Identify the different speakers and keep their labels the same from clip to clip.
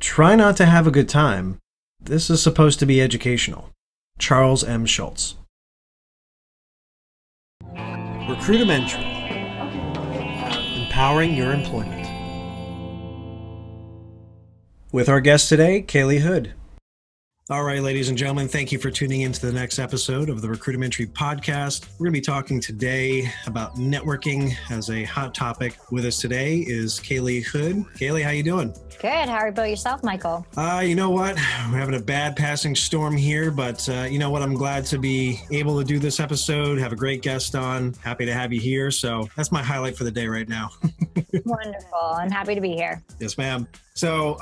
Speaker 1: Try not to have a good time. This is supposed to be educational. Charles M. Schultz. Recruitamentary. Empowering your employment. With our guest today, Kaylee Houde. All right, ladies and gentlemen, thank you for tuning into the next episode of the Recruitamentary podcast. We're going to be talking today about networking as a hot topic. With us today is Kaylee Houde. Kaylee, how you doing?
Speaker 2: Good. How about yourself, Michael?
Speaker 1: You know what? We're having a bad passing storm here, but you know what? I'm glad to be able to do this episode, have a great guest on. Happy to have you here. So that's my highlight for the day right now.
Speaker 2: Wonderful. I'm happy to be here.
Speaker 1: Yes, ma'am. So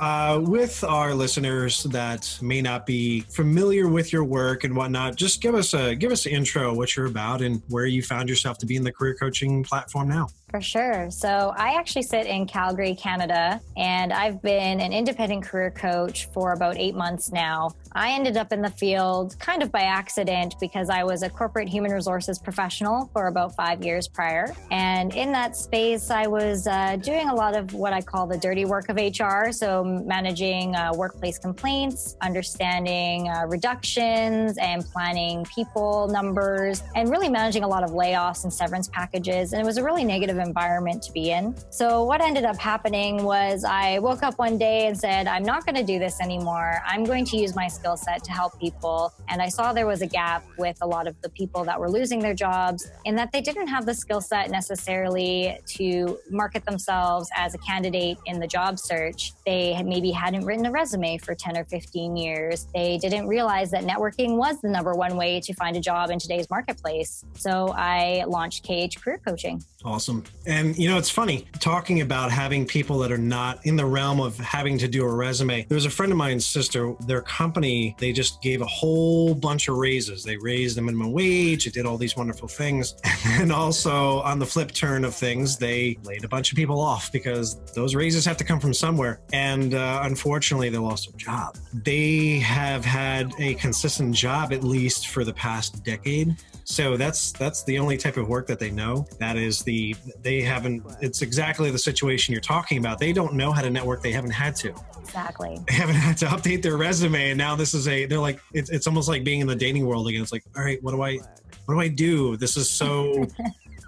Speaker 1: with our listeners that may not be familiar with your work and whatnot, just give us an intro, what you're about and where you found yourself to be in the career coaching platform now.
Speaker 2: For sure. So I actually sit in Calgary, Canada, and I've been an independent career coach for about 8 months now. I ended up in the field kind of by accident because I was a corporate human resources professional for about 5 years prior. And in that space, I was doing a lot of what I call the dirty work of HR. So managing workplace complaints, understanding reductions and planning people numbers, and really managing a lot of layoffs and severance packages. And it was a really negative environment to be in. So what ended up happening was I woke up one day and said, I'm not going to do this anymore. I'm going to use my skill set to help people. And I saw there was a gap with a lot of the people that were losing their jobs in that they didn't have the skill set necessarily to market themselves as a candidate in the job search. They maybe hadn't written a resume for 10 or 15 years. They didn't realize that networking was the number one way to find a job in today's marketplace. So I launched KH Career Coaching.
Speaker 1: Awesome. And you know, it's funny talking about having people that are not in the realm of having to do a resume. There was a friend of mine's sister, their company, they just gave a whole bunch of raises. They raised the minimum wage. It did all these wonderful things. And also on the flip turn of things, they laid a bunch of people off because those raises have to come from somewhere. And unfortunately, they lost their job. They have had a consistent job at least for the past decade. So that's the only type of work that they know. That is it's exactly the situation you're talking about. They don't know how to network. They haven't had to.
Speaker 2: Exactly.
Speaker 1: They haven't had to update their resume. And now they're like, it's almost like being in the dating world again. It's like, all right, what do I do? This is so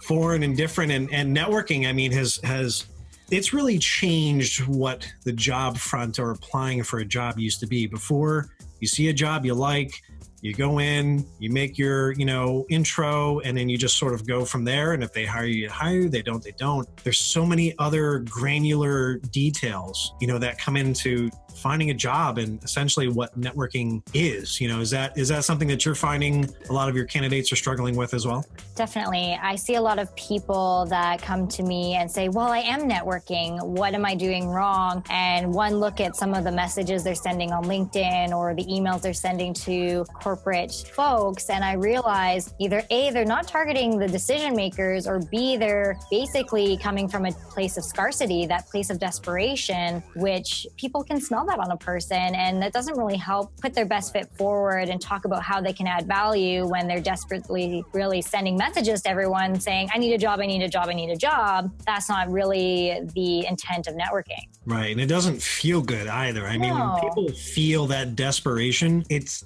Speaker 1: foreign and different. And networking, I mean, it's really changed what the job front or applying for a job used to be. Before you see a job you like, you go in, you make your, intro, and then you just sort of go from there. And if they hire you, hire. They don't, they don't. There's so many other granular details, that come into finding a job and essentially what networking is. Is that something that you're finding a lot of your candidates are struggling with as well?
Speaker 2: Definitely. I see a lot of people that come to me and say, well, I am networking. What am I doing wrong? And one look at some of the messages they're sending on LinkedIn or the emails they're sending to corporate folks. And I realize either A, they're not targeting the decision makers, or B, they're basically coming from a place of scarcity, that place of desperation, which people can smell that on a person. And that doesn't really help put their best foot forward and talk about how they can add value when they're desperately really sending messages to everyone saying, I need a job, I need a job, I need a job. That's not really the intent of networking.
Speaker 1: Right. And it doesn't feel good either. I mean, when people feel that desperation, it's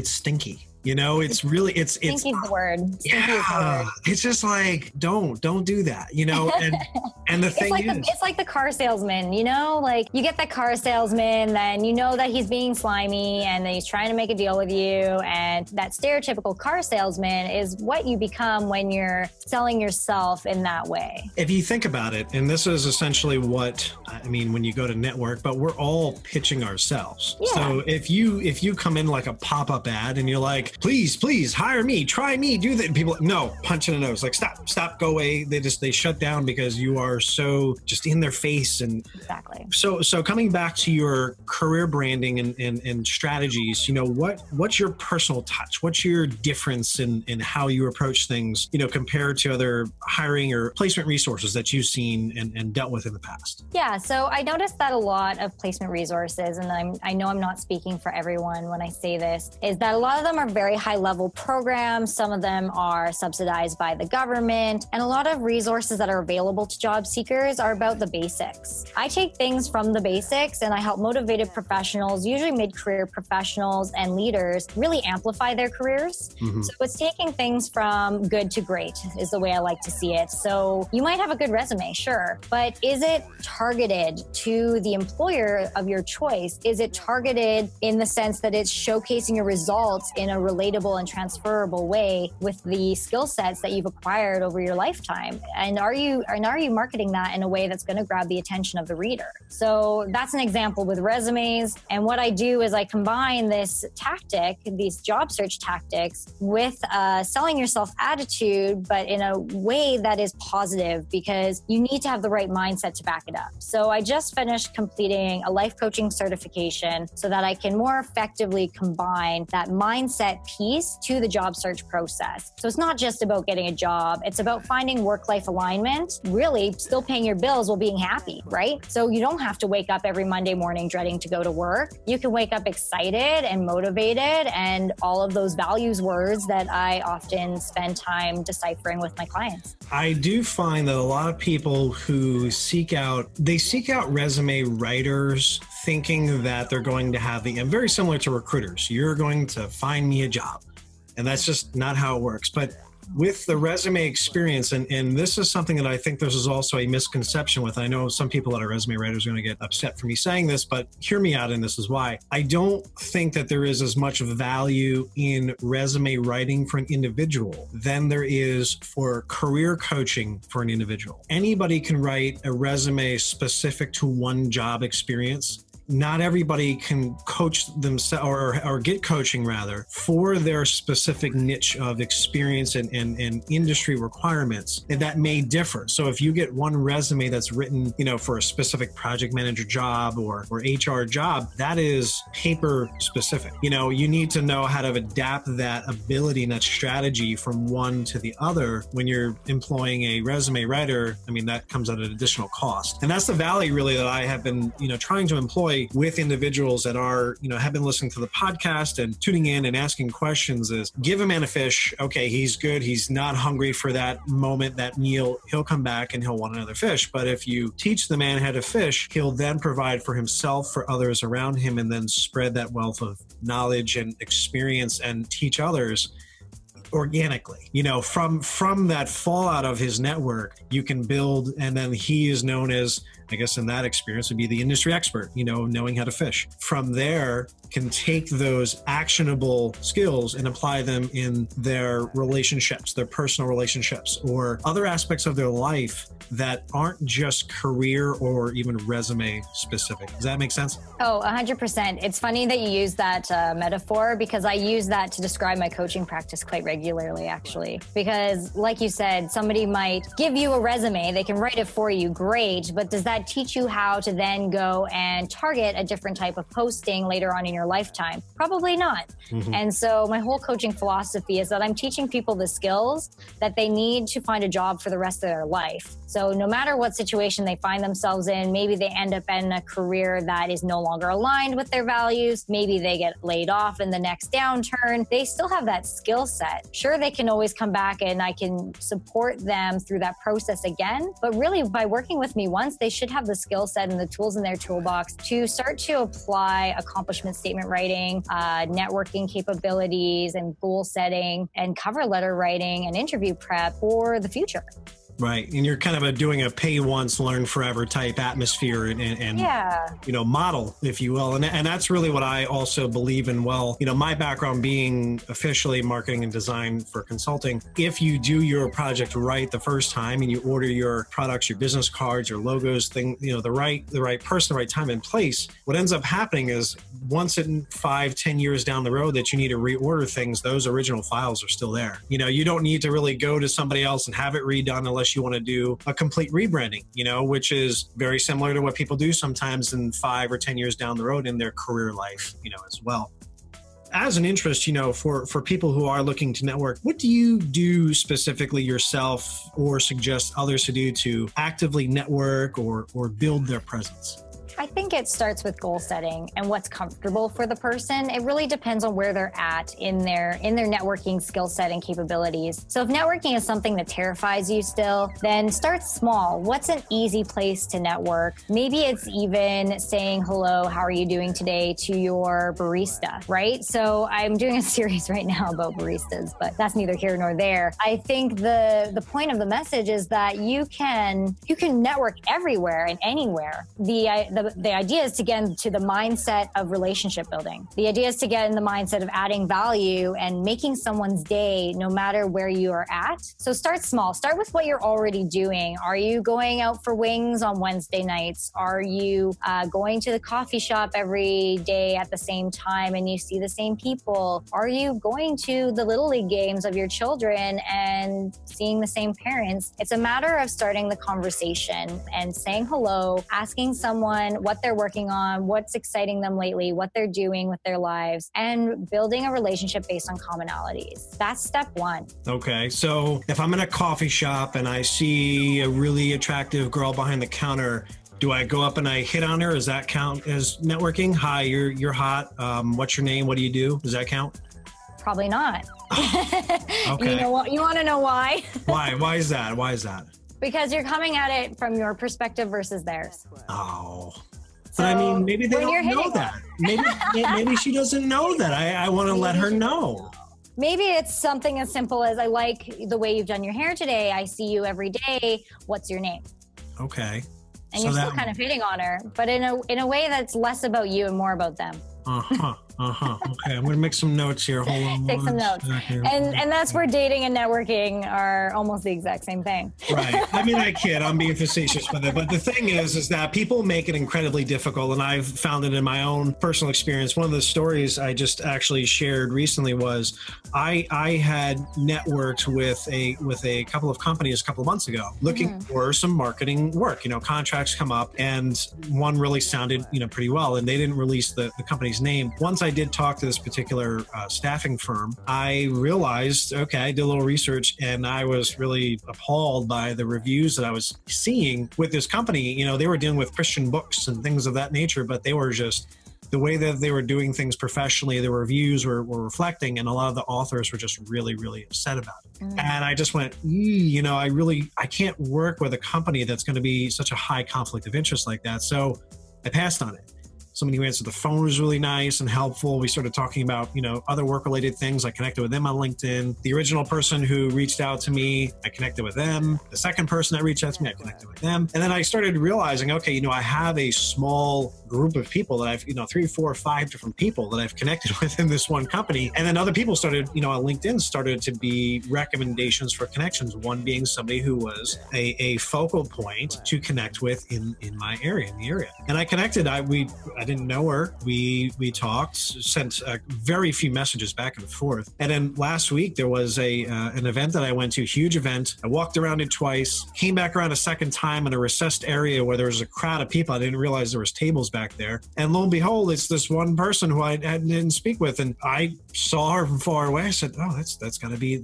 Speaker 1: stinky. It's
Speaker 2: Stinky's the word.
Speaker 1: Yeah, it's just like, don't do that, and the thing
Speaker 2: it's like the car salesman, like you get the car salesman, then that he's being slimy and he's trying to make a deal with you. And that stereotypical car salesman is what you become when you're selling yourself in that way.
Speaker 1: If you think about it, and this is essentially what, I mean, when you go to network, but we're all pitching ourselves. Yeah. So if you come in like a pop-up ad and you're like, please hire me, try me, do that. And people, no, punch in the nose, like stop, go away. They shut down because you are so just in their face. And
Speaker 2: exactly.
Speaker 1: So coming back to your career branding and strategies, what's your personal touch? What's your difference in how you approach things, compared to other hiring or placement resources that you've seen and dealt with in the past?
Speaker 2: Yeah, so I noticed that a lot of placement resources, and I know I'm not speaking for everyone when I say this, is that a lot of them are very very high level programs. Some of them are subsidized by the government, and a lot of resources that are available to job seekers are about the basics. I take things from the basics and I help motivated professionals, usually mid-career professionals and leaders, really amplify their careers. So it's taking things from good to great is the way I like to see it. So you might have a good resume, sure, but is it targeted to the employer of your choice? Is it targeted in the sense that it's showcasing your results in a relatable and transferable way with the skill sets that you've acquired over your lifetime? And are you marketing that in a way that's going to grab the attention of the reader? So that's an example with resumes. And what I do is I combine this tactic, these job search tactics, with a selling yourself attitude, but in a way that is positive, because you need to have the right mindset to back it up. So I just finished completing a life coaching certification so that I can more effectively combine that mindset piece to the job search process. So it's not just about getting a job. It's about finding work-life alignment, really still paying your bills while being happy, right? So you don't have to wake up every Monday morning dreading to go to work. You can wake up excited and motivated, and all of those values words that I often spend time deciphering with my clients.
Speaker 1: I do find that a lot of people who seek out resume writers thinking that they're going to have and very similar to recruiters, you're going to find me a job. And that's just not how it works. But with the resume experience, and this is something that I think this is also a misconception with. I know some people that are resume writers are going to get upset for me saying this, but hear me out, and this is why. I don't think that there is as much value in resume writing for an individual than there is for career coaching for an individual. Anybody can write a resume specific to one job experience. Not everybody can coach themselves or get coaching rather for their specific niche of experience and industry requirements. And that may differ. So if you get one resume that's written, for a specific project manager job or HR job, that is paper specific. You need to know how to adapt that ability and that strategy from one to the other. When you're employing a resume writer, that comes at an additional cost. And that's the value really that I have been, trying to employ with individuals that are, have been listening to the podcast and tuning in and asking questions is give a man a fish. Okay, he's good. He's not hungry for that moment, that meal. He'll come back and he'll want another fish. But if you teach the man how to fish, he'll then provide for himself, for others around him, and then spread that wealth of knowledge and experience and teach others organically. From that fallout of his network, you can build, and then he is known as, I guess in that experience would be the industry expert, knowing how to fish. From there, can take those actionable skills and apply them in their relationships, their personal relationships, or other aspects of their life that aren't just career or even resume specific. Does that make sense?
Speaker 2: Oh, 100%. It's funny that you use that metaphor, because I use that to describe my coaching practice quite regularly, actually. Because like you said, somebody might give you a resume, they can write it for you, great, but does that teach you how to then go and target a different type of posting later on in your lifetime? Probably not. And so my whole coaching philosophy is that I'm teaching people the skills that they need to find a job for the rest of their life. So no matter what situation they find themselves in, maybe they end up in a career that is no longer aligned with their values. Maybe they get laid off in the next downturn. They still have that skill set. Sure, they can always come back and I can support them through that process again. But really, by working with me once, they should have the skill set and the tools in their toolbox to start to apply accomplishment statement writing, networking capabilities, and goal setting, and cover letter writing and interview prep for the future.
Speaker 1: Right. And you're kind of doing a pay once, learn forever type atmosphere and model, if you will. And that's really what I also believe in. Well, my background being officially marketing and design for consulting, if you do your project right the first time and you order your products, your business cards, your logos, the right person, the right time and place, what ends up happening is once in 5-10 years down the road that you need to reorder things, those original files are still there. You don't need to really go to somebody else and have it redone unless you want to do a complete rebranding, which is very similar to what people do sometimes in 5 or 10 years down the road in their career life, as well. As an interest, for people who are looking to network, what do you do specifically yourself or suggest others to do to actively network or build their presence?
Speaker 2: I think it starts with goal setting and what's comfortable for the person. It really depends on where they're at in their networking skill set and capabilities. So if networking is something that terrifies you still, then start small. What's an easy place to network? Maybe it's even saying hello, how are you doing today to your barista, right? So I'm doing a series right now about baristas, but that's neither here nor there. I think the point of the message is that you can network everywhere and anywhere. The idea is to get into the mindset of relationship building. The idea is to get in the mindset of adding value and making someone's day no matter where you are at. So start small. Start with what you're already doing. Are you going out for wings on Wednesday nights? Are you going to the coffee shop every day at the same time and you see the same people? Are you going to the Little League games of your children and seeing the same parents? It's a matter of starting the conversation and saying hello, asking someone what they're working on, what's exciting them lately, what they're doing with their lives, and building a relationship based on commonalities. That's step one.
Speaker 1: Okay. So if I'm in a coffee shop and I see a really attractive girl behind the counter, do I go up and I hit on her? Does that count as networking? Hi, you're hot. What's your name? What do you do? Does that count?
Speaker 2: Probably not.
Speaker 1: Okay.
Speaker 2: You know what? You want to know why?
Speaker 1: Why? Why is that? Why is that?
Speaker 2: Because you're coming at it from your perspective versus theirs.
Speaker 1: Oh.
Speaker 2: So
Speaker 1: but I mean, maybe they don't know that. Maybe she doesn't know that. I want to let her know.
Speaker 2: Maybe it's something as simple as, I like the way you've done your hair today. I see you every day. What's your name?
Speaker 1: Okay.
Speaker 2: And so you're still kind of hitting on her, but in a way that's less about you and more about them.
Speaker 1: Okay, I'm going to make some notes here. Hold on.
Speaker 2: Take some notes. And that's where dating and networking are almost the exact same thing.
Speaker 1: Right. I mean, I kid. I'm being facetious with it. But the thing is that people make it incredibly difficult. And I've found it in my own personal experience. One of the stories I just actually shared recently was I had networked with a couple of companies a couple of months ago looking for some marketing work. Contracts come up and one really sounded, pretty well. And they didn't release the company's name. Once I did talk to this particular staffing firm, I realized, okay, I did a little research and I was really appalled by the reviews that I was seeing with this company. They were dealing with Christian books and things of that nature, but they were just, the way that they were doing things professionally, the reviews were reflecting, and a lot of the authors were just really, really upset about it. And I just went, I can't work with a company that's going to be such a high conflict of interest like that. So I passed on it. Somebody who answered the phone was really nice and helpful. We started talking about, other work-related things. I connected with them on LinkedIn. The original person who reached out to me, I connected with them. The second person that reached out to me, I connected with them. And then I started realizing, okay, I have a small group of people that I've, 3, 4, 5 different people that I've connected with in this one company. And then other people started, on LinkedIn started to be recommendations for connections. One being somebody who was a focal point to connect with in my area, in the area. And I connected. I didn't know her. We talked, sent very few messages back and forth. And then last week there was an event that I went to, huge event. I walked around it twice, came back around a second time in a recessed area where there was a crowd of people. I didn't realize there was tables back there. And lo and behold, it's this one person who I didn't speak with. And I saw her from far away. I said, oh, that's got to be,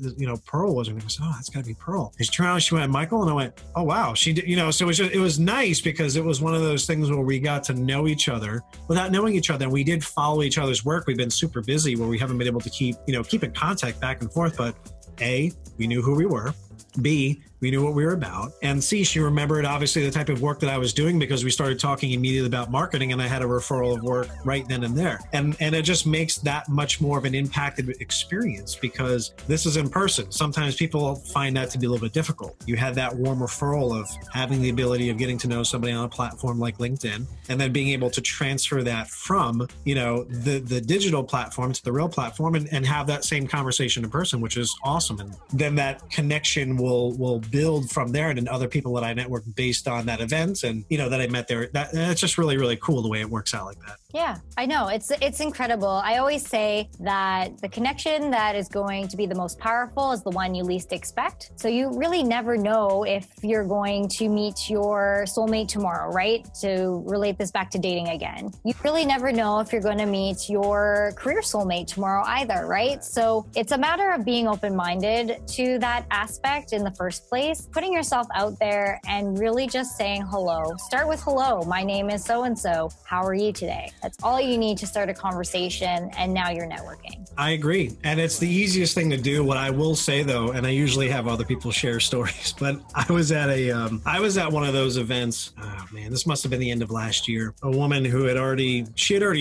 Speaker 1: Pearl was her name. I said, oh, that's got to be Pearl. And she turned around and she went, Michael? And I went, oh, wow. She did, so it was nice because it was one of those things where we got to know each other without knowing each other. And we did follow each other's work. We've been super busy where we haven't been able to keep in contact back and forth. But A, we knew who we were. B, we knew what we were about. And C, she remembered obviously the type of work that I was doing because we started talking immediately about marketing and I had a referral of work right then and there. And it just makes that much more of an impacted experience because this is in person. Sometimes people find that to be a little bit difficult. You had that warm referral of having the ability of getting to know somebody on a platform like LinkedIn and then being able to transfer that from, the digital platform to the real platform and have that same conversation in person, which is awesome. And then that connection will build from there, and then other people that I network based on that event and that I met there. That's just really, really cool the way it works out like that.
Speaker 2: Yeah, I know. It's incredible. I always say that the connection that is going to be the most powerful is the one you least expect. So you really never know if you're going to meet your soulmate tomorrow, right? To relate this back to dating again. You really never know if you're going to meet your career soulmate tomorrow either, right? So it's a matter of being open-minded to that aspect project in the first place, putting yourself out there and really just saying hello. Start with hello. My name is so-and-so. How are you today? That's all you need to start a conversation, and now you're networking.
Speaker 1: I agree. And it's the easiest thing to do. What I will say though, and I usually have other people share stories, but I was at one of those events. Oh man, this must have been the end of last year. A woman who had already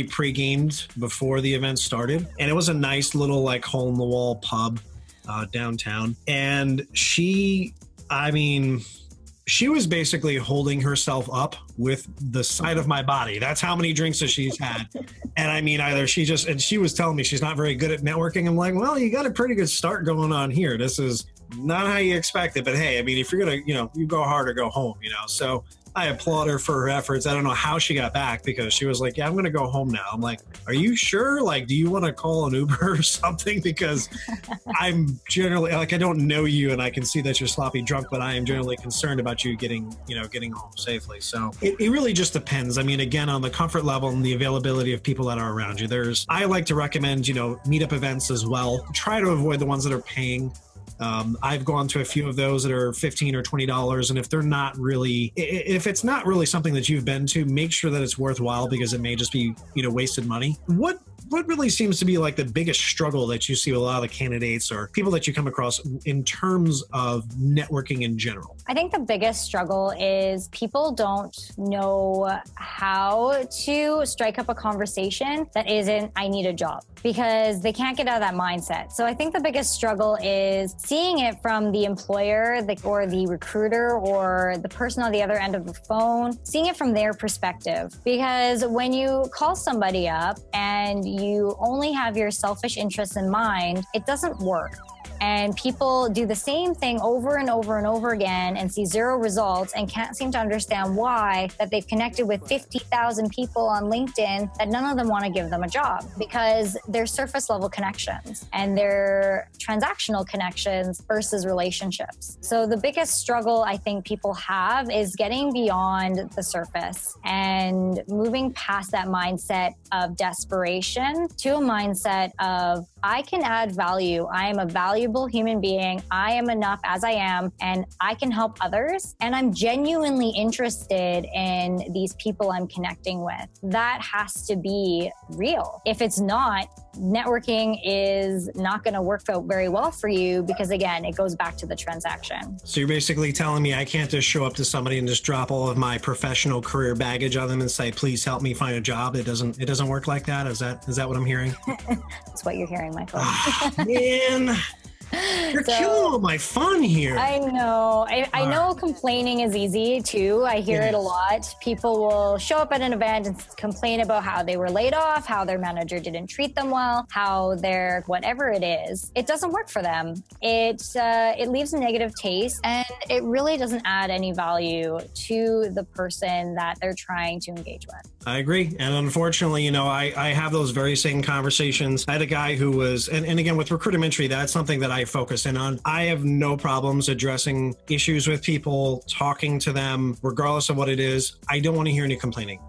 Speaker 1: pre-gamed before the event started. And it was a nice little like hole in the wall pub downtown. And she was basically holding herself up with the side of my body. That's how many drinks that she's had. And I mean, and she was telling me she's not very good at networking. I'm like, well, you got a pretty good start going on here. This is not how you expect it, but hey, I mean, if you're going to, you go hard or go home, so I applaud her for her efforts. I don't know how she got back because she was like, yeah, I'm going to go home now. I'm like, are you sure? Like, do you want to call an Uber or something? Because I'm generally like, I don't know you and I can see that you're sloppy drunk, but I am generally concerned about you getting home safely. So it really just depends. I mean, again, on the comfort level and the availability of people that are around you. I like to recommend, meetup events as well. Try to avoid the ones that are paying. I've gone to a few of those that are $15 or $20. And if it's not really something that you've been to, make sure that it's worthwhile because it may just be, wasted money. What really seems to be like the biggest struggle that you see with a lot of the candidates or people that you come across in terms of networking in general?
Speaker 2: I think the biggest struggle is people don't know how to strike up a conversation that isn't, I need a job, because they can't get out of that mindset. So I think the biggest struggle is seeing it from the employer or the recruiter or the person on the other end of the phone, seeing it from their perspective. Because when you call somebody up and you only have your selfish interests in mind, it doesn't work. And people do the same thing over and over and over again and see zero results and can't seem to understand why that they've connected with 50,000 people on LinkedIn that none of them want to give them a job because they're surface level connections and they're transactional connections versus relationships. So the biggest struggle I think people have is getting beyond the surface and moving past that mindset of desperation to a mindset of I can add value. I am a valuable human being. I am enough as I am, and I can help others. And I'm genuinely interested in these people I'm connecting with. That has to be real. If it's not, networking is not going to work out very well for you because, again, it goes back to the transaction. So
Speaker 1: you're basically telling me I can't just show up to somebody and just drop all of my professional career baggage on them and say, please help me find a job. It doesn't work like that. Is that what I'm hearing?
Speaker 2: That's what you're hearing, Michael.
Speaker 1: Man. You're killing all my fun here.
Speaker 2: I know. I know complaining is easy too. I hear it a lot. People will show up at an event and complain about how they were laid off, how their manager didn't treat them well, how they're whatever it is. It doesn't work for them. It leaves a negative taste and it really doesn't add any value to the person that they're trying to engage with.
Speaker 1: I agree. And unfortunately, I have those very same conversations. I had a guy who was, and again, with Recruitamentary, that's something that I focus in on. I have no problems addressing issues with people, talking to them, regardless of what it is. I don't want to hear any complaining.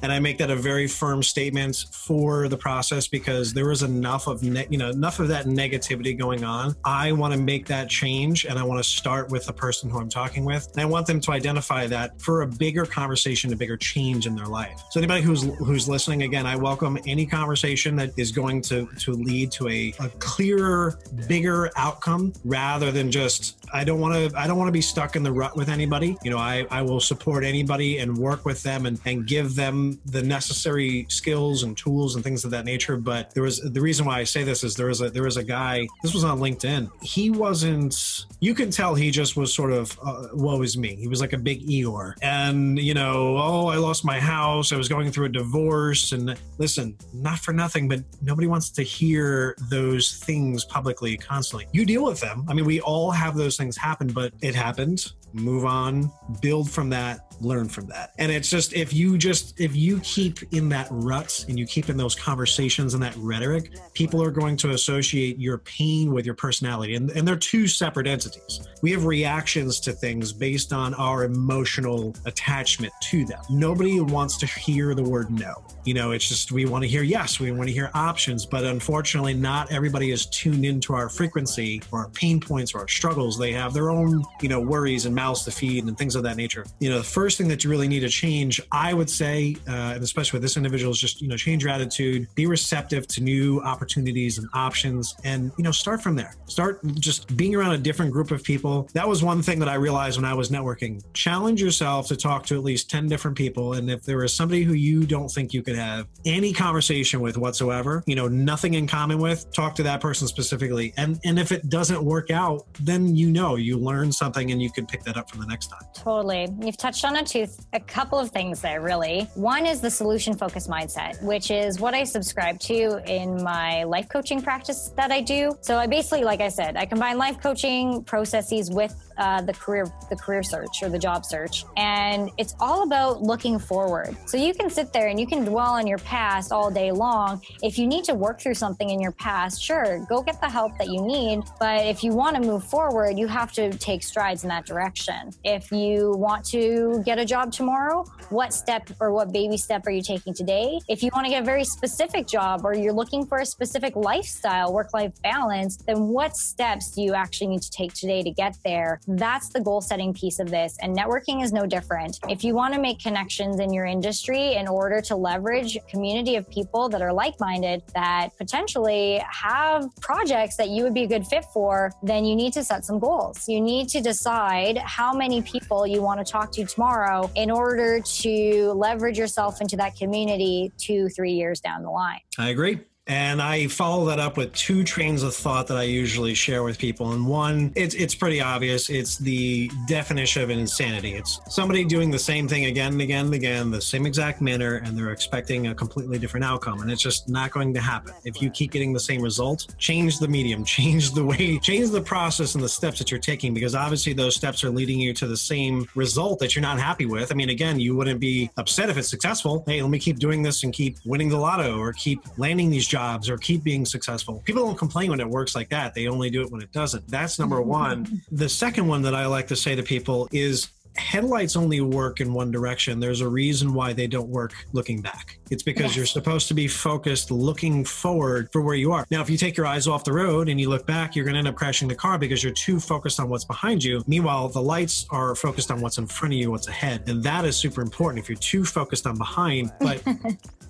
Speaker 1: And I make that a very firm statement for the process because there is enough of that negativity going on. I want to make that change and I want to start with the person who I'm talking with. And I want them to identify that for a bigger conversation, a bigger change in their life. So anybody who's listening, again, I welcome any conversation that is going to lead to a clearer, bigger outcome rather than just, I don't want to be stuck in the rut with anybody. I will support anybody and work with them and give them the necessary skills and tools and things of that nature. But the reason why I say this is there was a guy, this was on LinkedIn. He wasn't, you can tell he just was sort of, woe is me. He was like a big Eeyore. And, I lost my house. I was going through a divorce. And listen, not for nothing, but nobody wants to hear those things publicly constantly. You deal with them. I mean, we all have those things happen, but it happened. move on, build from that, learn from that. And it's just, if you keep in that rut and you keep in those conversations and that rhetoric, people are going to associate your pain with your personality. And they're two separate entities. We have reactions to things based on our emotional attachment to them. Nobody wants to hear the word no. It's just, we want to hear yes, we want to hear options, but unfortunately not everybody is tuned into our frequency or our pain points or our struggles. They have their own, worries and mouths to feed and things of that nature. The first thing that you really need to change, I would say, and especially with this individual, is just, change your attitude, be receptive to new opportunities and options, and, start from there. Start just being around a different group of people. That was one thing that I realized when I was networking. Challenge yourself to talk to at least 10 different people. And if there is somebody who you don't think you could have any conversation with whatsoever, nothing in common with, talk to that person specifically. And if it doesn't work out, then you learn something and you can pick that up from the next time.
Speaker 2: Totally. You've touched on a couple of things there, really. One is the solution-focused mindset, which is what I subscribe to in my life coaching practice that I do. So I basically, like I said, I combine life coaching processes with the career search or the job search. And it's all about looking forward. So you can sit there and you can dwell on your past all day long. If you need to work through something in your past, sure, go get the help that you need. But if you want to move forward, you have to take strides in that direction. If you want to get a job tomorrow, what step or what baby step are you taking today? If you want to get a very specific job or you're looking for a specific lifestyle, work-life balance, then what steps do you actually need to take today to get there? That's the goal setting piece of this. And networking is no different. If you want to make connections in your industry in order to leverage a community of people that are like-minded, that potentially have projects that you would be a good fit for, then you need to set some goals. You need to decide how many people you want to talk to tomorrow in order to leverage yourself into that community 2-3 years down the line.
Speaker 1: I agree. And I follow that up with two trains of thought that I usually share with people. And one, it's pretty obvious. It's the definition of insanity. It's somebody doing the same thing again and again and again, the same exact manner, and they're expecting a completely different outcome. And it's just not going to happen. If you keep getting the same result, change the medium, change the way, change the process and the steps that you're taking, because obviously those steps are leading you to the same result that you're not happy with. I mean, again, you wouldn't be upset if it's successful. Hey, let me keep doing this and keep winning the lotto or keep landing these jobs or keep being successful. People don't complain when it works like that. They only do it when it doesn't. That's number one. The second one that I like to say to people is headlights only work in one direction. There's a reason why they don't work looking back. It's because you're supposed to be focused looking forward for where you are. Now, if you take your eyes off the road and you look back, you're going to end up crashing the car because you're too focused on what's behind you. Meanwhile, the lights are focused on what's in front of you, what's ahead. And that is super important if you're too focused on behind. But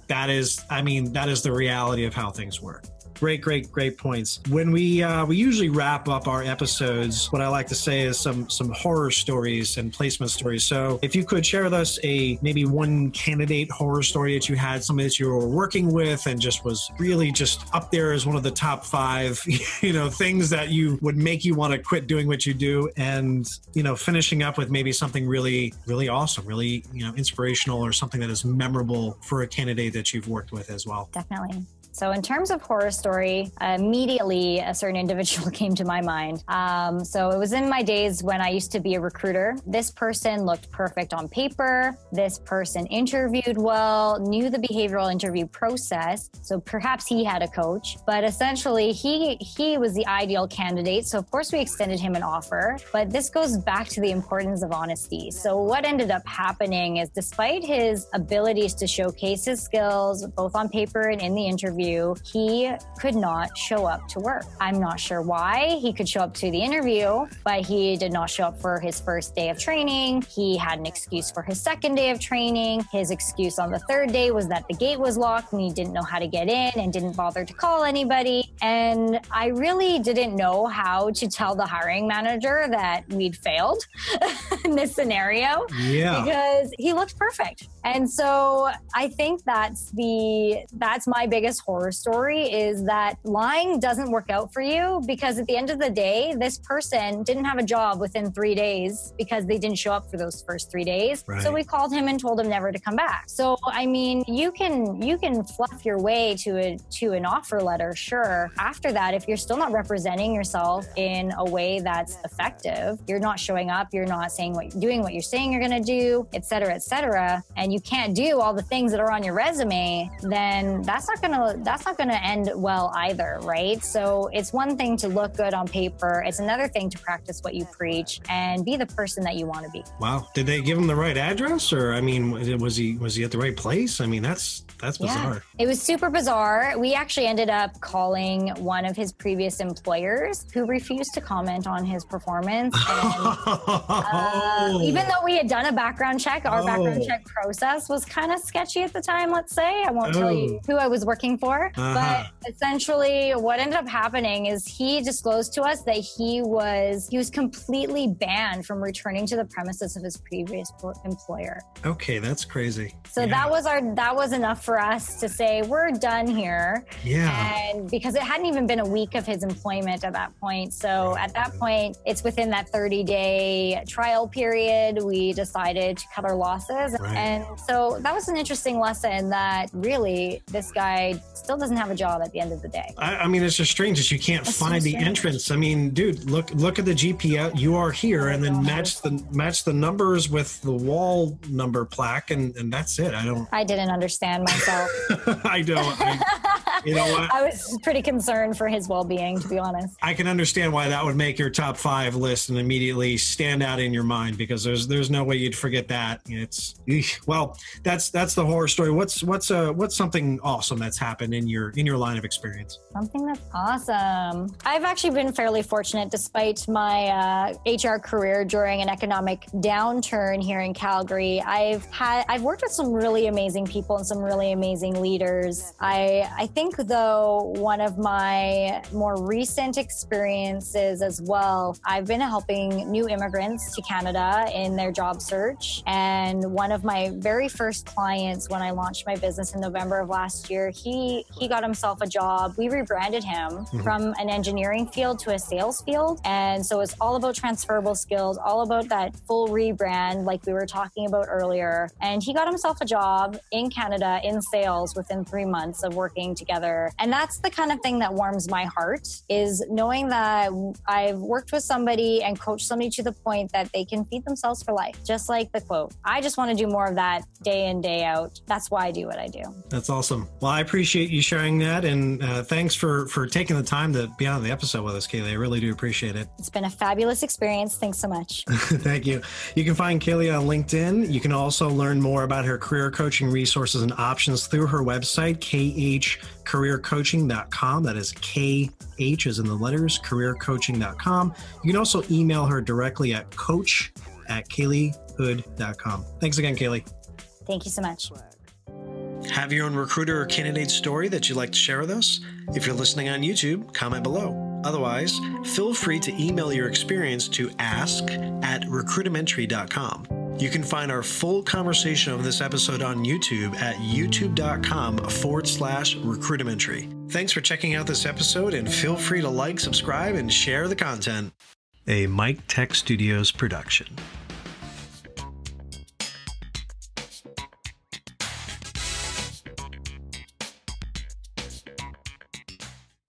Speaker 1: that is the reality of how things work. Great points. When we usually wrap up our episodes, what I like to say is some horror stories and placement stories. So if you could share with us maybe one candidate horror story that you had, somebody that you were working with and just was really just up there as one of the top 5, things that would make you want to quit doing what you do, and, finishing up with maybe something really, really awesome, really, inspirational, or something that is memorable for a candidate that you've worked with as well.
Speaker 2: Definitely. So in terms of horror story, immediately a certain individual came to my mind. So it was in my days when I used to be a recruiter. This person looked perfect on paper. This person interviewed well, knew the behavioral interview process. So perhaps he had a coach, but essentially he was the ideal candidate. So of course we extended him an offer, but this goes back to the importance of honesty. So what ended up happening is, despite his abilities to showcase his skills, both on paper and in the interview, he could not show up to work. I'm not sure why. He could show up to the interview, but he did not show up for his first day of training. He had an excuse for his second day of training. His excuse on the third day was that the gate was locked and he didn't know how to get in and didn't bother to call anybody. And I really didn't know how to tell the hiring manager that we'd failed in this scenario, because he looked perfect. And so I think that's my biggest horror story, is that lying doesn't work out for you, because at the end of the day, this person didn't have a job within 3 days because they didn't show up for those first 3 days.
Speaker 1: Right.
Speaker 2: So we called him and told him never to come back. So, I mean, you can fluff your way to an offer letter, sure. After that, if you're still not representing yourself in a way that's effective, you're not showing up, you're not doing what you're saying you're going to do, et cetera, and you can't do all the things that are on your resume, then that's not going to end well either, right? So it's one thing to look good on paper. It's another thing to practice what you preach and be the person that you want to be.
Speaker 1: Wow. Did they give him the right address, or I mean, was he at the right place? I mean, that's bizarre.
Speaker 2: Yeah, it was super bizarre. We actually ended up calling one of his previous employers who refused to comment on his performance. And, even though we had done a background check, our background check process was kind of sketchy at the time, let's say. I won't tell you who I was working for. But essentially what ended up happening is he disclosed to us that he was completely banned from returning to the premises of his previous employer.
Speaker 1: Okay, that's crazy.
Speaker 2: So that was enough for us to say, we're done here.
Speaker 1: Yeah.
Speaker 2: And because it hadn't even been a week of his employment at that point. So at that point, it's within that 30-day trial period, we decided to cut our losses.
Speaker 1: Right.
Speaker 2: And so that was an interesting lesson, that really this guy still doesn't have a job at the end of the day.
Speaker 1: I mean, it's just strange that you can't find the entrance. I mean, dude, look at the GPS. You are here, and then match the numbers with the wall number plaque, and that's it. I didn't
Speaker 2: understand myself.
Speaker 1: I don't. You know what?
Speaker 2: I was pretty concerned for his well-being, to be honest.
Speaker 1: I can understand why that would make your top 5 list and immediately stand out in your mind, because there's no way you'd forget that. It's well, that's the horror story. What's something awesome that's happened in your line of experience?
Speaker 2: Something that's awesome. I've actually been fairly fortunate, despite my HR career during an economic downturn here in Calgary. I've worked with some really amazing people and some really amazing leaders. I think, though, one of my more recent experiences as well, I've been helping new immigrants to Canada in their job search. And one of my very first clients, when I launched my business in November of last year, he got himself a job. We rebranded him from an engineering field to a sales field. And so it's all about transferable skills, all about that full rebrand like we were talking about earlier. And he got himself a job in Canada in sales within 3 months of working together. And that's the kind of thing that warms my heart, is knowing that I've worked with somebody and coached somebody to the point that they can feed themselves for life. Just like the quote. I just want to do more of that day in, day out. That's why I do what I do.
Speaker 1: That's awesome. Well, I appreciate you sharing that. And thanks for taking the time to be on the episode with us, Kaylee. I really do appreciate it.
Speaker 2: It's been a fabulous experience. Thanks so much.
Speaker 1: Thank you. You can find Kaylee on LinkedIn. You can also learn more about her career coaching resources and options through her website, khcareercoaching.com. That is KH as in the letters, careercoaching.com. You can also email her directly at coach@KayleeHoude.com. Thanks again, Kaylee.
Speaker 2: Thank you so much.
Speaker 1: Have your own recruiter or candidate story that you'd like to share with us? If you're listening on YouTube, comment below. Otherwise, feel free to email your experience to ask@recruitamentary.com. You can find our full conversation of this episode on YouTube at youtube.com/recruitamentary. Thanks for checking out this episode, and feel free to like, subscribe, and share the content. A Mike Tech Studios production.